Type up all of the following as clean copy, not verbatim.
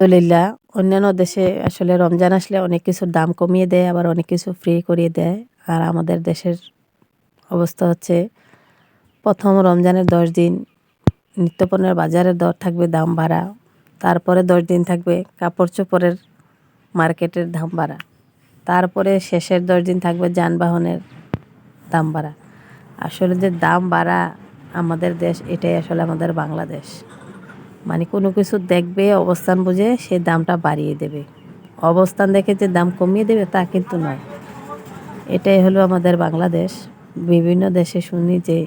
আলহামদুলিল্লাহ অন্যান্য দেশে আসলে রমজান আসলে অনেক কিছুর দাম কমিয়ে দেয়, আবার অনেক কিছু ফ্রি করিয়ে দেয়। আর আমাদের দেশের অবস্থা হচ্ছে, প্রথম রমজানের 10 দিন নিত্যপণ্যের বাজারের দর থাকবে দাম বাড়া, তারপরে 10 দিন থাকবে কাপড় চোপড়ের মার্কেটের দাম বাড়া, তারপরে শেষের 10 দিন থাকবে যানবাহনের দাম বাড়া। আসলে যে দাম বাড়া আমাদের দেশ, এটাই আসলে আমাদের বাংলাদেশ। মানে কোনো কিছু দেখবে, অবস্থান বুঝে সে দামটা বাড়িয়ে দেবে, অবস্থান দেখে যে দাম কমিয়ে দেবে তা কিন্তু নয়। এটাই হলো আমাদের বাংলাদেশ। বিভিন্ন দেশে শুনি যে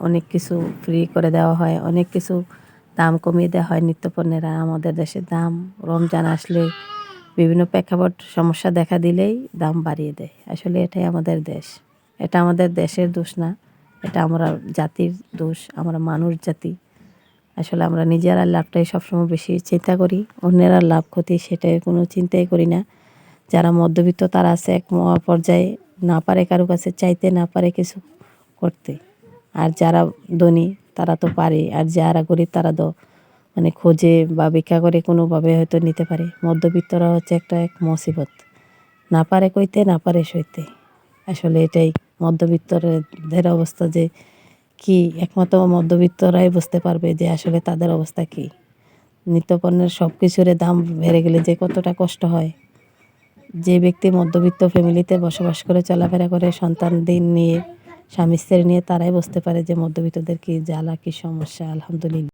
অনেক কিছু ফ্রি করে দেওয়া হয়, অনেক কিছু দাম কমিয়ে দেওয়া হয় নিত্যপণ্যের। আর আমাদের দেশের দাম রমজান আসলে বিভিন্ন প্রেক্ষাপট সমস্যা দেখা দিলেই দাম বাড়িয়ে দেয়। আসলে এটাই আমাদের দেশ, এটা আমাদের দেশের দোষ না, এটা আমরা জাতির দোষ, আমরা মানুষ জাতি। আসলে আমরা নিজেরা লাভটাই সবসময় বেশি চিন্তা করি, অন্যেরা লাভ ক্ষতি সেটাই কোনো চিন্তাই করি না। যারা মধ্যবিত্ত তারা আছে এক পর্যায়ে, না পারে কারো কাছে চাইতে, না পারে কিছু করতে। আর যারা ধনী তারা তো পারে, আর যারা গরিব তারা তো মানে খোঁজে বা ভিক্ষা করে কোনোভাবে হয়তো নিতে পারে। মধ্যবিত্তরা হচ্ছে এক মুসিবত, না পারে কইতে, না পারে সইতে। আসলে এটাই মধ্যবিত্তদের অবস্থা, যে কি একমাত্র মধ্যবিত্তরাই বুঝতে পারবে যে আসলে তাদের অবস্থা কী। নিত্যপণ্যের সব কিছুর দাম বেড়ে গেলে যে কতটা কষ্ট হয়। যে ব্যক্তি মধ্যবিত্ত ফ্যামিলিতে বসবাস করে চলাফেরা করে, সন্তানদের নিয়ে, স্বামী স্ত্রী নিয়ে, তারাই বুঝতে পারে যে মধ্যবিত্তদের কী জ্বালা, কী সমস্যা। আলহামদুলিল্লাহ।